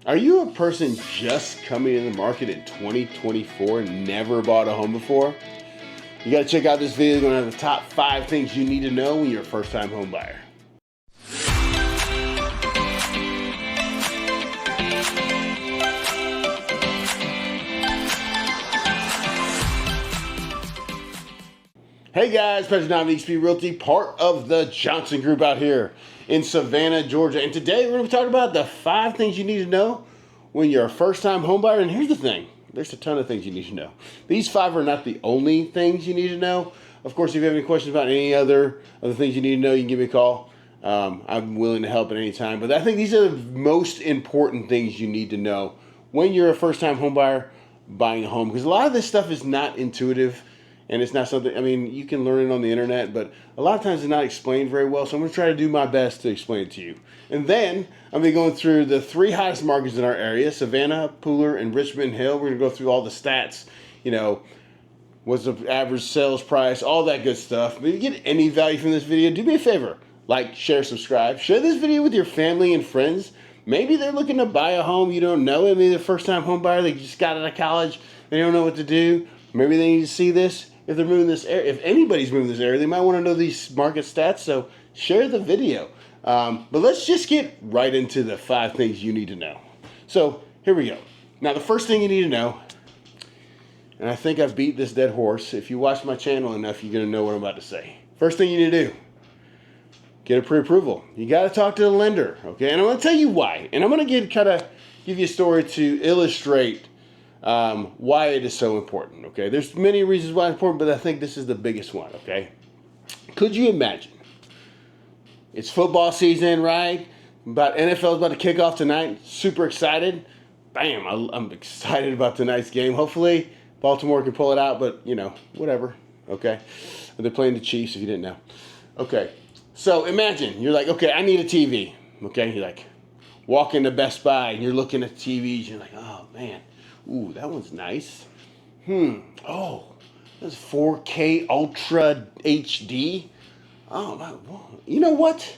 Are you a person just coming in the market in 2024 and never bought a home before? You got to check out this video. It's going to have the top 5 things you need to know when you're a first-time home buyer. Hey guys, President Dominic XP Realty, part of the Johnson Group out here in Savannah, Georgia. And today we're going to talk about the 5 things you need to know when you're a first-time home buyer. And here's the thing, there's a ton of things you need to know. These 5 are not the only things you need to know. Of course, if you have any questions about any other things you need to know, you can give me a call. I'm willing to help at any time. But I think these are the most important things you need to know when you're a first-time home buyer buying a home. Because a lot of this stuff is not intuitive. And it's not something, I mean, you can learn it on the internet, but a lot of times it's not explained very well. So I'm going to try to do my best to explain it to you. And then I'm going to be going through the 3 hottest markets in our area, Savannah, Pooler, and Richmond Hill. We're going to go through all the stats, you know, what's the average sales price, all that good stuff. But if you get any value from this video, do me a favor. Like, share, subscribe. Share this video with your family and friends. Maybe they're looking to buy a home. You don't know. Maybe they're a first-time home buyer. They just got out of college. They don't know what to do. Maybe they need to see this. If they're moving this area, if anybody's moving this area, they might want to know these market stats. So share the video. But let's just get right into the 5 things you need to know. So here we go. Now the first thing you need to know, and I think I've beat this dead horse. If you watch my channel enough, you're going to know what I'm about to say. First thing you need to do, get a pre-approval. You got to talk to the lender, okay? And I'm going to tell you why. And I'm going to give you a story to illustrate why it is so important, okay? There's many reasons why it's important, but I think this is the biggest one, okay? Could you imagine? It's football season, right? NFL's about to kick off tonight. Super excited. Bam, I'm excited about tonight's game. Hopefully, Baltimore can pull it out, but, you know, whatever, okay? They're playing the Chiefs, if you didn't know. Okay, so imagine, you're like, okay, I need a TV, okay? You're like, walk into Best Buy, and you're looking at TVs, you're like, oh, man. Ooh, that one's nice. Oh, that's 4K Ultra HD. Oh, my, you know what?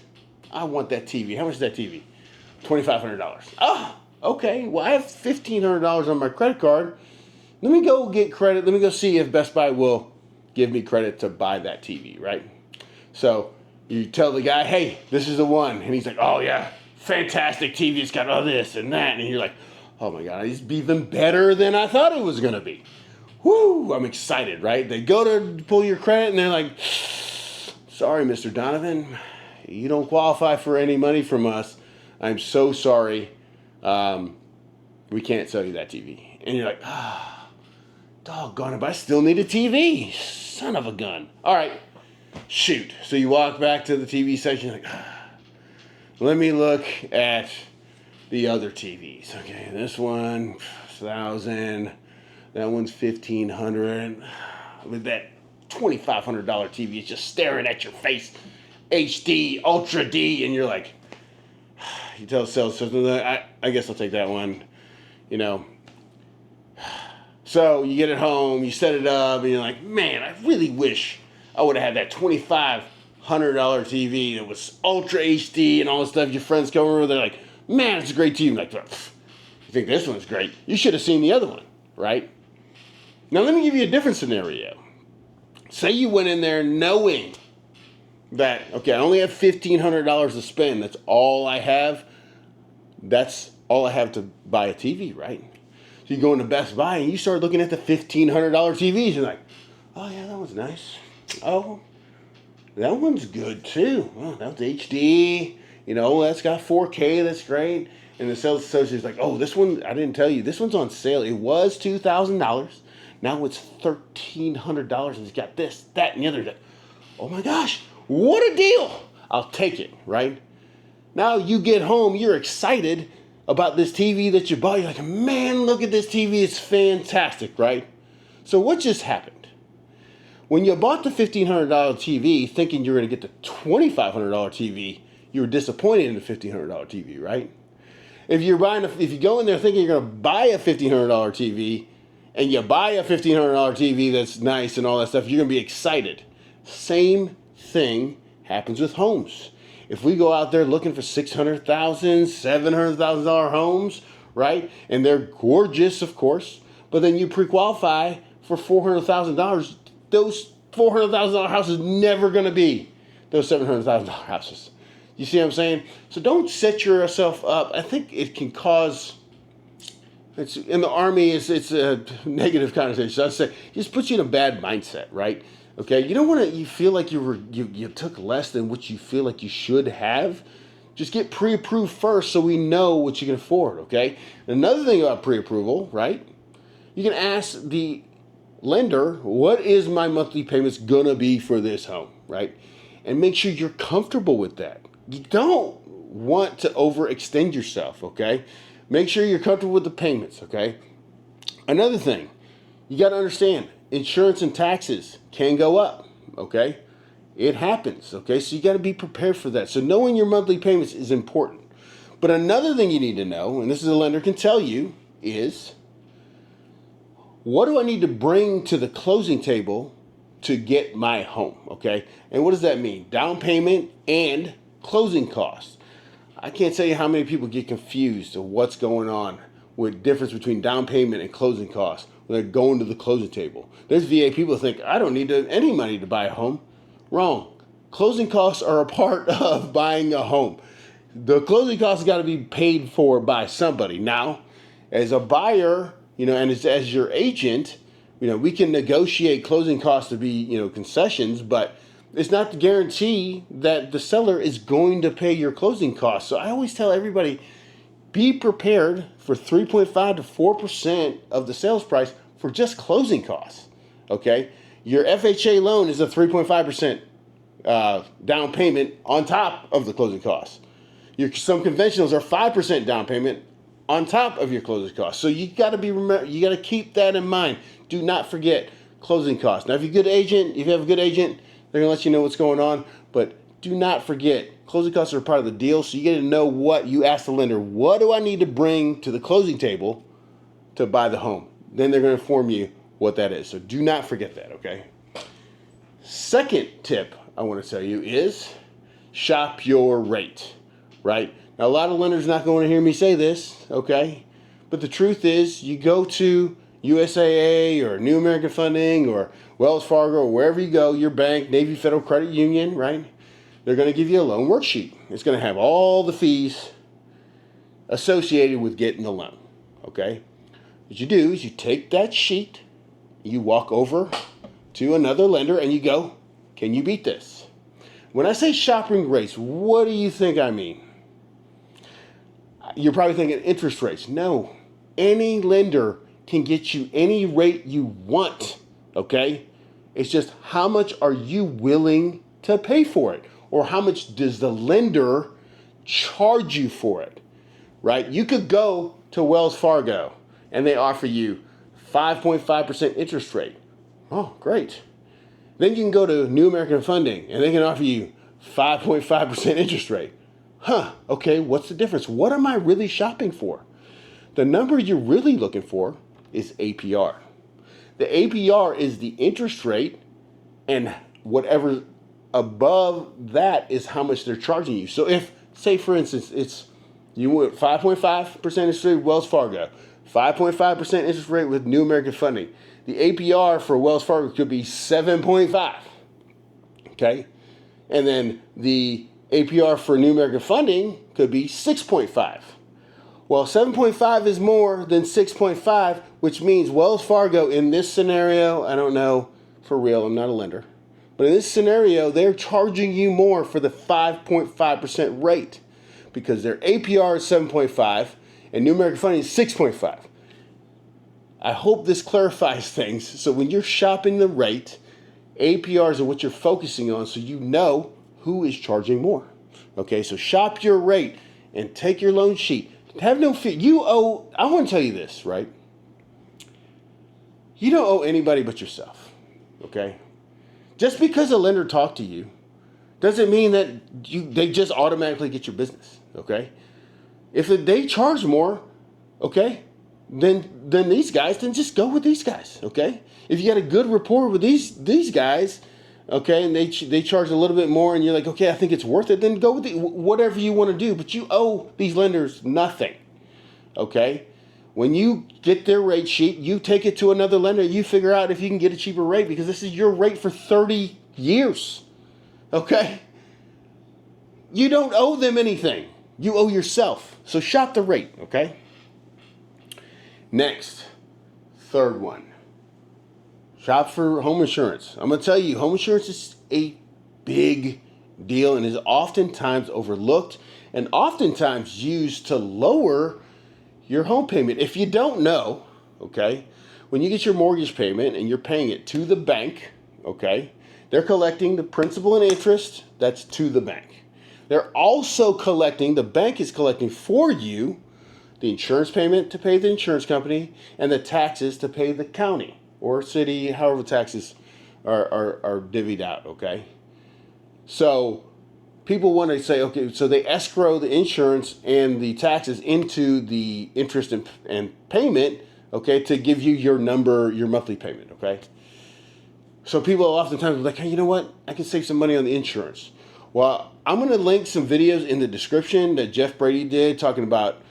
I want that TV. How much is that TV? $2,500. Oh, okay. Well, I have $1,500 on my credit card. Let me go get credit. Let me go see if Best Buy will give me credit to buy that TV, right? So you tell the guy, hey, this is the one. And he's like, oh, yeah, fantastic TV. It's got all this and that. And you're like, oh my God, it's even better than I thought it was going to be. Woo, I'm excited, right? They go to pull your credit and they're like, sorry, Mr. Donovan, you don't qualify for any money from us. I'm so sorry. We can't sell you that TV. And you're like, doggone it, but I still need a TV. Son of a gun. All right, shoot. So you walk back to the TV section, like, let me look at the other TVs. Okay, this one, 1,000. That one's 1,500. With that $2,500 TV, it's just staring at your face. HD, Ultra D, and you're like, you tell the sales assistant, I guess I'll take that one. You know. So you get it home, you set it up, and you're like, man, I really wish I would have had that $2,500 TV that was Ultra HD and all this stuff. Your friends come over, they're like, man, it's a great TV. I'm like, you think this one's great? You should have seen the other one, right? Now, let me give you a different scenario. Say you went in there knowing that, okay, I only have $1,500 to spend. That's all I have. That's all I have to buy a TV, right? So you go into Best Buy and you start looking at the $1,500 TVs. You're like, oh, yeah, that one's nice. Oh, that one's good, too. Oh, that's HD. You know, that's got 4K, that's great. And the sales associate's like, oh, this one, I didn't tell you, this one's on sale. It was $2,000. Now it's $1,300, and it's got this, that, and the other. Oh my gosh, what a deal. I'll take it, right? Now you get home, you're excited about this TV that you bought. You're like, man, look at this TV, it's fantastic, right? So what just happened? When you bought the $1,500 TV thinking you were going to get the $2,500 TV, you were disappointed in the $1,500 TV, right? If you go in there thinking you're going to buy a $1,500 TV and you buy a $1,500 TV that's nice and all that stuff, you're going to be excited. Same thing happens with homes. If we go out there looking for $600,000, $700,000 homes, right? And they're gorgeous, of course, but then you pre-qualify for $400,000. Those $400,000 houses never going to be those $700,000 houses. You see what I'm saying? So don't set yourself up. I think it can cause, it's in the Army, it's a negative connotation. So I'd say it just puts you in a bad mindset, right? Okay, you don't want to. You feel like you took less than what you feel like you should have. Just get pre-approved first, so we know what you can afford. Okay. Another thing about pre-approval, right? You can ask the lender, what is my monthly payments gonna be for this home, right? And make sure you're comfortable with that. You don't want to overextend yourself, okay? Make sure you're comfortable with the payments, okay? Another thing, you got to understand, insurance and taxes can go up, okay? It happens, okay? So you got to be prepared for that. So knowing your monthly payments is important. But another thing you need to know, and this is a lender can tell you, is what do I need to bring to the closing table to get my home, okay? And what does that mean? Down payment and closing costs. I can't tell you how many people get confused of what's going on with difference between down payment and closing costs when they're going to the closing table. There's VA people who think, I don't need any money to buy a home. Wrong. Closing costs are a part of buying a home. The closing costs got to be paid for by somebody. Now, as a buyer, and as your agent, we can negotiate closing costs to be, concessions, but it's not the guarantee that the seller is going to pay your closing costs. So I always tell everybody, be prepared for 3.5 to 4% of the sales price for just closing costs, okay? Your FHA loan is a 3.5% down payment on top of the closing costs. Some conventionals are 5% down payment on top of your closing costs. So you got to keep that in mind. Do not forget closing costs. Now, if you have a good agent, they're going to let you know what's going on, but do not forget, closing costs are part of the deal, so you get to know what you ask the lender, what do I need to bring to the closing table to buy the home? Then they're going to inform you what that is. So do not forget that, okay? Second tip I want to tell you is shop your rate, right? Now, a lot of lenders are not going to hear me say this, okay? But the truth is, you go to USAA or New American Funding or Wells Fargo or wherever you go, your bank, Navy Federal Credit Union, right? They're going to give you a loan worksheet. It's going to have all the fees associated with getting the loan, okay? What you do is you take that sheet, you walk over to another lender and you go, can you beat this? When I say shopping rates, what do you think I mean? You're probably thinking interest rates. No, any lender can get you any rate you want, okay? It's just how much are you willing to pay for it? Or how much does the lender charge you for it, right? You could go to Wells Fargo and they offer you 5.5% interest rate. Oh, great. Then you can go to New American Funding and they can offer you 5.5% interest rate. Okay, what's the difference? What am I really shopping for? The number you're really looking for is APR. The APR is the interest rate, and whatever above that is how much they're charging you. So if, say for instance, you want 5.5% interest rate with Wells Fargo, 5.5% interest rate with New American Funding, the APR for Wells Fargo could be 7.5. Okay? And then the APR for New American Funding could be 6.5. Well, 7.5 is more than 6.5, which means Wells Fargo in this scenario, I don't know for real, I'm not a lender, but in this scenario, they're charging you more for the 5.5% rate because their APR is 7.5 and New American Funding is 6.5. I hope this clarifies things. So when you're shopping the rate, APRs are what you're focusing on so you know who is charging more. Okay, so shop your rate and take your loan sheet. Have no fear. I want to tell you this, right? You don't owe anybody but yourself, okay? Just because a lender talked to you doesn't mean that they just automatically get your business, okay? If they charge more, okay, then these guys, then just go with these guys, okay? If you got a good rapport with these guys, okay, and they charge a little bit more and you're like, okay, I think it's worth it, then go with whatever you want to do. But you owe these lenders nothing, okay? When you get their rate sheet, you take it to another lender, you figure out if you can get a cheaper rate because this is your rate for 30 years, okay? You don't owe them anything. You owe yourself. So shop the rate, okay? Next, third one. Shop for home insurance. I'm going to tell you, home insurance is a big deal and is oftentimes overlooked and oftentimes used to lower your home payment. If you don't know, okay, when you get your mortgage payment and you're paying it to the bank, okay, they're collecting the principal and interest that's to the bank. They're also collecting, the bank is collecting for you the insurance payment to pay the insurance company and the taxes to pay the county or city, however taxes are divvied out, okay? So people want to say, okay, so they escrow the insurance and the taxes into the interest and payment, okay, to give you your number, your monthly payment, okay? So people oftentimes are like, hey, you know what? I can save some money on the insurance. Well, I'm going to link some videos in the description that Jeff Brady did talking about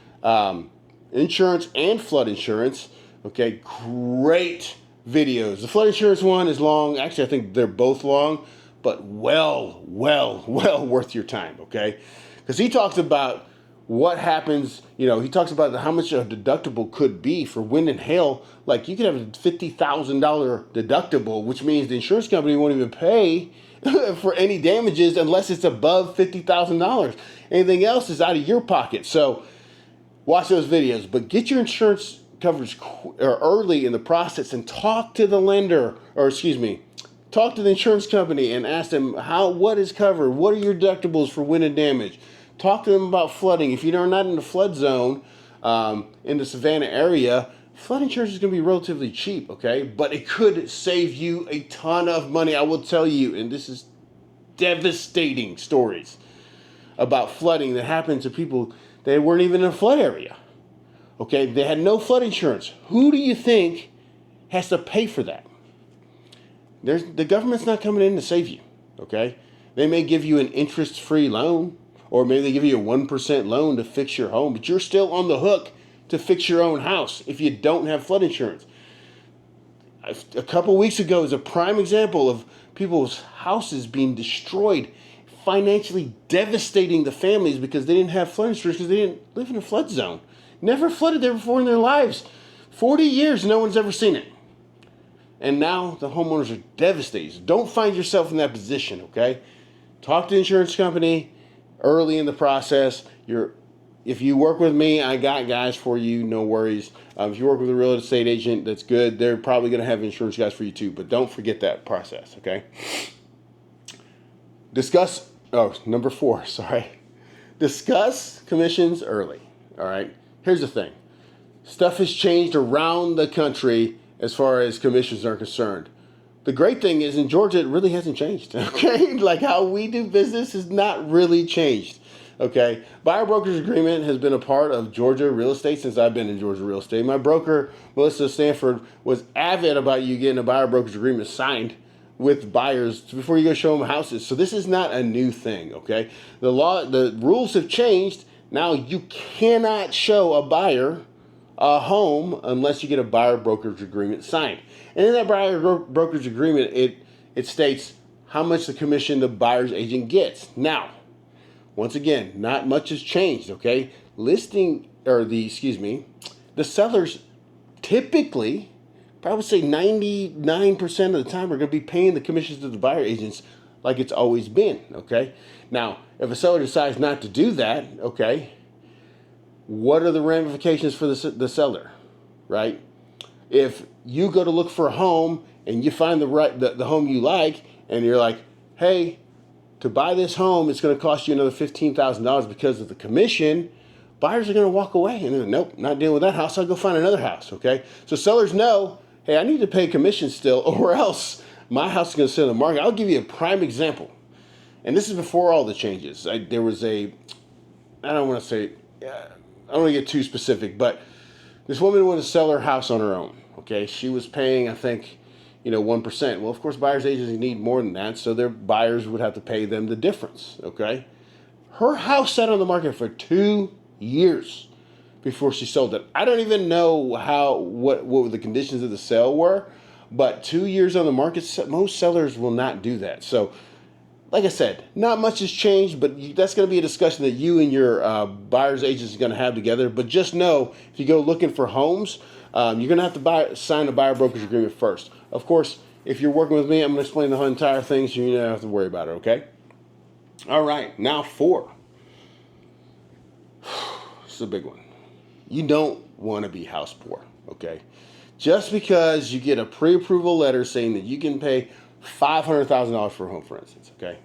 insurance and flood insurance. Okay, great videos. The flood insurance one is long. Actually, I think they're both long, but well worth your time, okay? Because he talks about what happens, you know, he talks about how much a deductible could be for wind and hail. Like you could have a $50,000 deductible, which means the insurance company won't even pay for any damages unless it's above $50,000. Anything else is out of your pocket. So watch those videos, but get your insurance coverage early in the process and talk to the lender, or excuse me, talk to the insurance company and ask them what is covered, what are your deductibles for wind and damage. Talk to them about flooding. If you're not in the flood zone in the Savannah area, flood insurance is going to be relatively cheap, okay? But it could save you a ton of money. I will tell you, and this is devastating stories about flooding that happened to people that weren't even in a flood area, okay? They had no flood insurance. Who do you think has to pay for that? The government's not coming in to save you, okay? They may give you an interest-free loan, or maybe they give you a 1% loan to fix your home, but you're still on the hook to fix your own house if you don't have flood insurance. A couple weeks ago is a prime example of people's houses being destroyed, financially devastating the families because they didn't have flood insurance because they didn't live in a flood zone. Never flooded there before in their lives. 40 years, no one's ever seen it. And now the homeowners are devastated. Don't find yourself in that position, okay? Talk to the insurance company early in the process. If you work with me, I got guys for you, no worries. If you work with a real estate agent, that's good. They're probably going to have insurance guys for you too, but don't forget that process, okay? Number 4, sorry. Discuss commissions early, all right? Here's the thing. Stuff has changed around the country as far as commissions are concerned. The great thing is in Georgia, it really hasn't changed, okay? Like how we do business has not really changed, okay? Buyer brokerage agreement has been a part of Georgia real estate since I've been in Georgia real estate. My broker, Melissa Stanford, was avid about you getting a buyer brokerage agreement signed with buyers before you go show them houses. So this is not a new thing, okay? The rules have changed. Now you cannot show a buyer a home unless you get a buyer brokerage agreement signed. And in that buyer brokerage agreement, it states how much the commission the buyer's agent gets. Now, once again, not much has changed, okay? The sellers typically, probably say 99% of the time, are going to be paying the commissions to the buyer agents like it's always been, okay? Now, if a seller decides not to do that, okay, what are the ramifications for the seller, right? If you go to look for a home and you find the home you like, and you're like, hey, to buy this home, it's going to cost you another $15,000 because of the commission, buyers are going to walk away and they're, nope, not dealing with that house. I'll go find another house, okay? So sellers know, hey, I need to pay commission still, or else my house is going to sit on the market. I'll give you a prime example. And this is before all the changes. I don't want to get too specific, but this woman wanted to sell her house on her own, okay? She was paying, I think, 1%. Well, of course, buyer's agents need more than that, so their buyers would have to pay them the difference, okay? Her house sat on the market for 2 years before she sold it. I don't even know what the conditions of the sale were, but 2 years on the market, most sellers will not do that. So, like I said, not much has changed, but that's going to be a discussion that you and your buyer's agent is going to have together. But just know, if you go looking for homes, you're going to have to sign a buyer brokerage agreement first. Of course, if you're working with me, I'm going to explain the whole entire thing, so you don't have to worry about it, okay? All right, now 4. This is a big one. You don't want to be house poor, okay? Just because you get a pre-approval letter saying that you can pay $500,000 for a home, for instance, okay?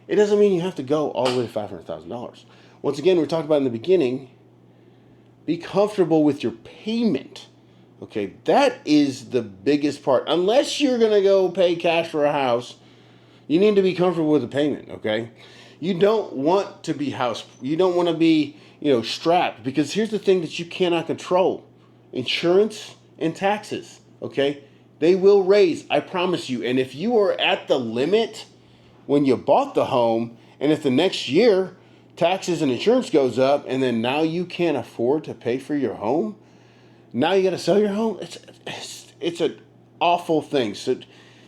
It doesn't mean you have to go all the way to $500,000. Once again, we talked about in the beginning, be comfortable with your payment. Okay, that is the biggest part. Unless you're going to go pay cash for a house, you need to be comfortable with the payment, okay? You don't want to be you don't want to be, strapped, because here's the thing that you cannot control. Insurance and taxes, okay? They will raise, I promise you. And if you are at the limit when you bought the home, and if the next year taxes and insurance goes up, and then now you can't afford to pay for your home, now you got to sell your home. It's an awful thing. So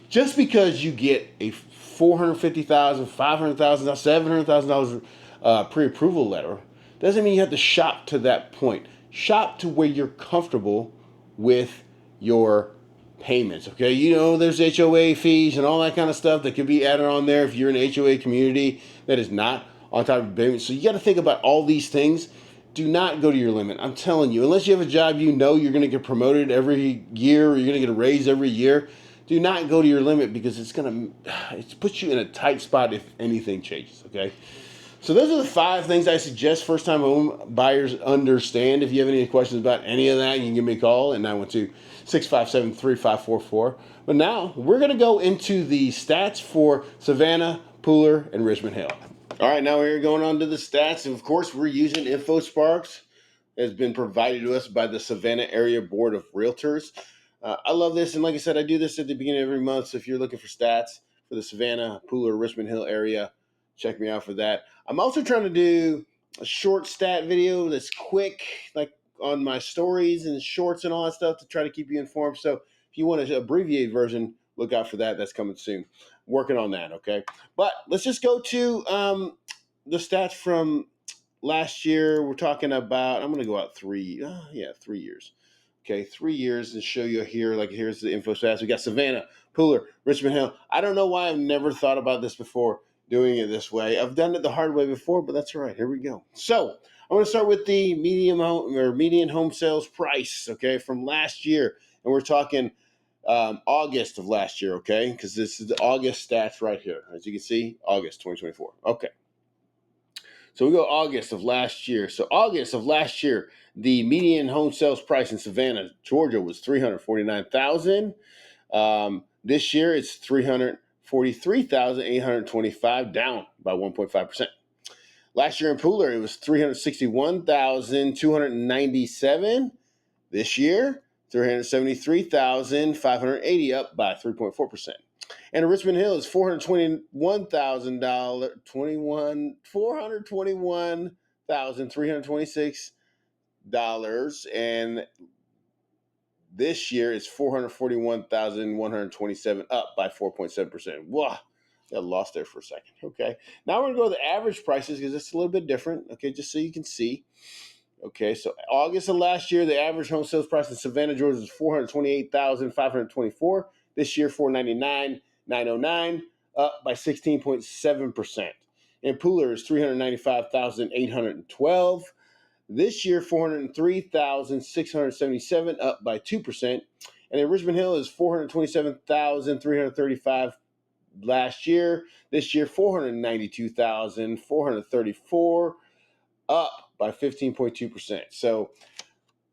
just because you get a $450,000, $500,000, $700,000 pre-approval letter doesn't mean you have to shop to that point. Shop to where you're comfortable with your payments. Okay, there's HOA fees and all that kind of stuff that could be added on there if you're in an HOA community that is not on top of payments. So you got to think about all these things. Do not go to your limit. I'm telling you, unless you have a job you're going to get promoted every year, or you're going to get a raise every year, do not go to your limit, because it puts you in a tight spot if anything changes, okay? So those are the 5 things I suggest first-time home buyers understand. If you have any questions about any of that, you can give me a call at 912-657-3544. But now we're going to go into the stats for Savannah, Pooler, and Richmond Hill. All right, now we're going on to the stats. And of course, we're using InfoSparks. It has been provided to us by the Savannah Area Board of Realtors. I love this, and like I said, I do this at the beginning of every month. So if you're looking for stats for the Savannah, Pooler, Richmond Hill area, check me out for that. I'm also trying to do a short stat video that's quick, like on my stories and shorts and all that stuff, to try to keep you informed. So if you want an abbreviated version, look out for that. That's coming soon. Working on that, okay? But let's just go to the stats from last year. We're talking about, I'm going to go out 3 years. Okay, 3 years, and show you here. Like, here's the info stats. We got Savannah, Pooler, Richmond Hill. I don't know why I've never thought about this before, doing it this way. I've done it the hard way before, but that's all right. Here we go. So I'm going to start with the median home sales price, okay, from last year. And we're talking August of last year, okay, because this is the August stats right here. As you can see, August 2024. Okay. So we go August of last year. So August of last year, the median home sales price in Savannah, Georgia, was $349,000. This year, it's $343,825, down by 1.5%. Last year in Pooler, it was $361,297. This year, $373,580, up by 3.4%. And in Richmond Hill is $421,326, and this year it's $441,127, up by 4.7%. Wow, got lost there for a second. Okay, now we're gonna go to the average prices, because it's a little bit different. Okay, just so you can see. Okay, so August of last year, the average home sales price in Savannah, Georgia, was $428,524. This year, $499,909, up by 16.7%. And Pooler is $395,812. This year, $403,677, up by 2%. And then Richmond Hill is $427,335 last year. This year, $492,434, up by 15.2%. So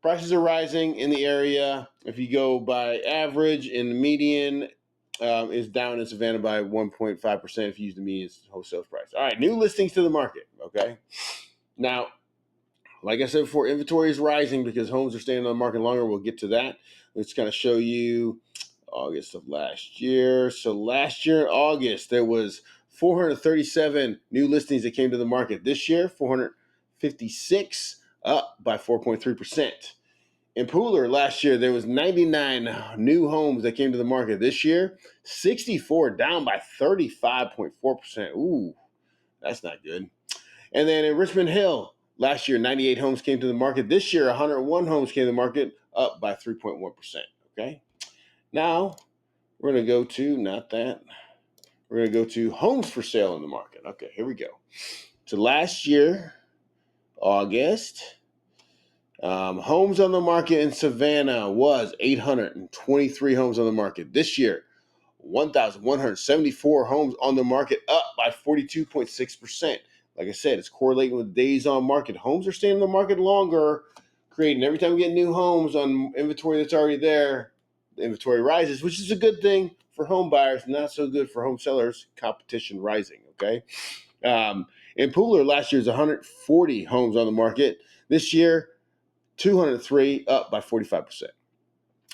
prices are rising in the area. If you go by average, and the median is down in Savannah by 1.5% if you use the median wholesale price. All right, new listings to the market, okay? Now, like I said before, inventory is rising because homes are staying on the market longer. We'll get to that. Let's kind of show you August of last year. So last year in August, there was 437 new listings that came to the market. This year, 456, up by 4.3%. In Pooler last year, there was 99 new homes that came to the market. This year, 64, down by 35.4%. Ooh, that's not good. And then in Richmond Hill, last year, 98 homes came to the market. This year, 101 homes came to the market, up by 3.1%. Okay. Now, we're going to go to, not that, we're going to go to homes for sale in the market. Okay, here we go. So last year, August, homes on the market in Savannah was 823 homes on the market. This year, 1,174 homes on the market, up by 42.6%. Like I said, it's correlating with days on market. Homes are staying on the market longer, creating every time we get new homes on inventory that's already there, the inventory rises, which is a good thing for home buyers, not so good for home sellers. Competition rising, okay? In Pooler, last year's 140 homes on the market. This year, 203, up by 45%.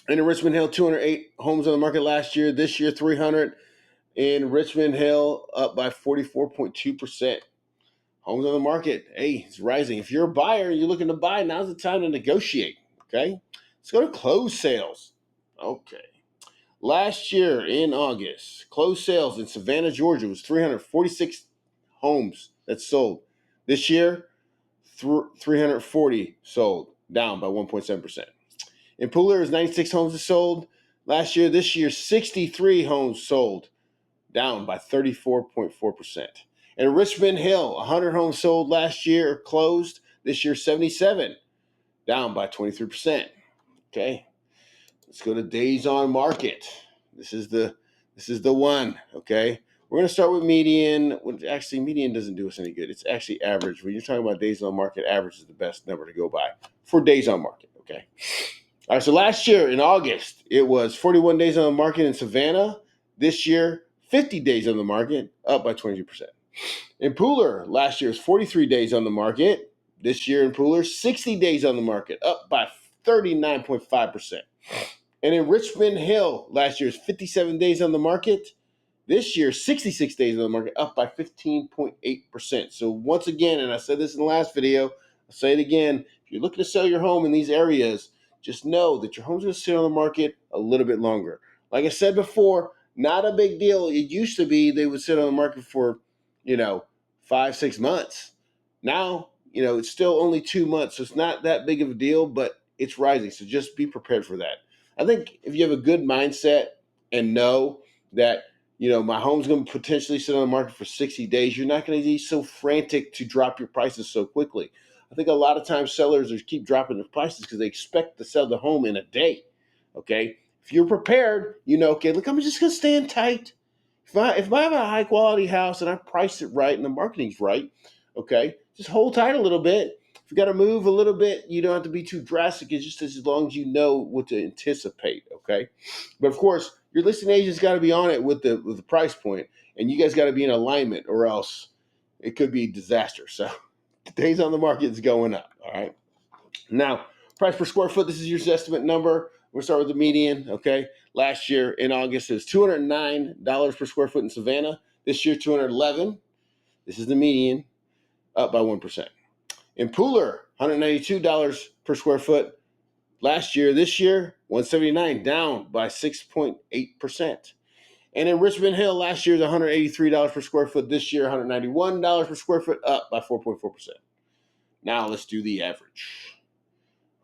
And in Richmond Hill, 208 homes on the market last year. This year, 300 in Richmond Hill, up by 44.2%. Homes on the market, hey, it's rising. If you're a buyer, you're looking to buy, now's the time to negotiate, okay? Let's go to closed sales. Okay. Last year in August, closed sales in Savannah, Georgia was 346 homes that sold. This year, 340 sold, down by 1.7%. In Pooler, it was 96 homes that sold last year. This year, 63 homes sold, down by 34.4%. In Richmond Hill, 100 homes sold last year, closed. This year, 77, down by 23%. Okay, let's go to days on market. This is the one. Okay, we're going to start with median. Actually, median doesn't do us any good. It's actually average. When you're talking about days on market, average is the best number to go by for days on market. Okay. All right, so last year in August, it was 41 days on the market in Savannah. This year, 50 days on the market, up by 22%. In Pooler, last year was 43 days on the market. This year in Pooler, 60 days on the market, up by 39.5%. And in Richmond Hill, last year was 57 days on the market. This year, 66 days on the market, up by 15.8%. So once again, and I said this in the last video, I'll say it again, if you're looking to sell your home in these areas, just know that your home's going to sit on the market a little bit longer. Like I said before, not a big deal. It used to be they would sit on the market for, 5-6 months. Now, it's still only 2 months, so it's not that big of a deal, but it's rising. So just be prepared for that. I think if you have a good mindset and know that, my home's going to potentially sit on the market for 60 days, you're not going to be so frantic to drop your prices so quickly. I think a lot of times sellers keep dropping their prices because they expect to sell the home in a day. Okay, if you're prepared, okay, look, I'm just gonna stand tight. If I have a high quality house and I price it right and the marketing's right, okay, just hold tight a little bit. If you got to move a little bit, you don't have to be too drastic. It's just as long as you know what to anticipate. Okay, but of course, your listing agent's got to be on it with the price point, and you guys got to be in alignment, or else it could be disaster. So days on the market is going up. All right. Now, price per square foot, this is your estimate number. We'll start with the median, okay? Last year in August, it was $209 per square foot in Savannah. This year, $211. This is the median, up by 1%. In Pooler, $192 per square foot. Last year, this year, $179, down by 6.8%. And in Richmond Hill, last year was $183 per square foot. This year, $191 per square foot, up by 4.4%. Now let's do the average.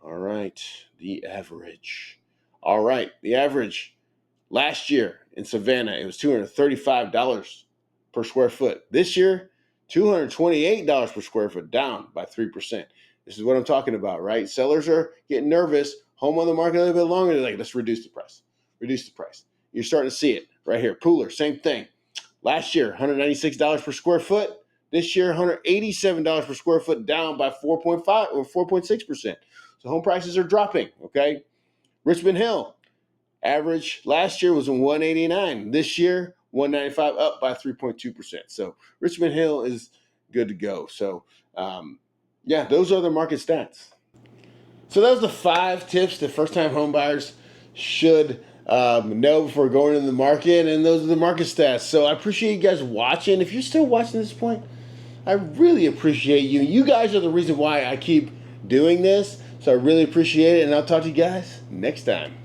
All right, the average. All right, the average last year in Savannah, it was $235 per square foot. This year, $228 per square foot, down by 3%. This is what I'm talking about, right? Sellers are getting nervous. Home on the market a little bit longer. They're like, let's reduce the price. Reduce the price. You're starting to see it right here. Pooler, same thing. Last year, $196 per square foot. This year, $187 per square foot, down by 4.5 or 4.6%. So home prices are dropping, okay? Richmond Hill, average last year was $189. This year, $195, up by 3.2%. So Richmond Hill is good to go. So, those are the market stats. So that was the 5 tips that first-time home buyers should know before going into the market, and those are the market stats. So I appreciate you guys watching. If you're still watching this point, I really appreciate you. You guys are the reason why I keep doing this. So I really appreciate it, and I'll talk to you guys next time.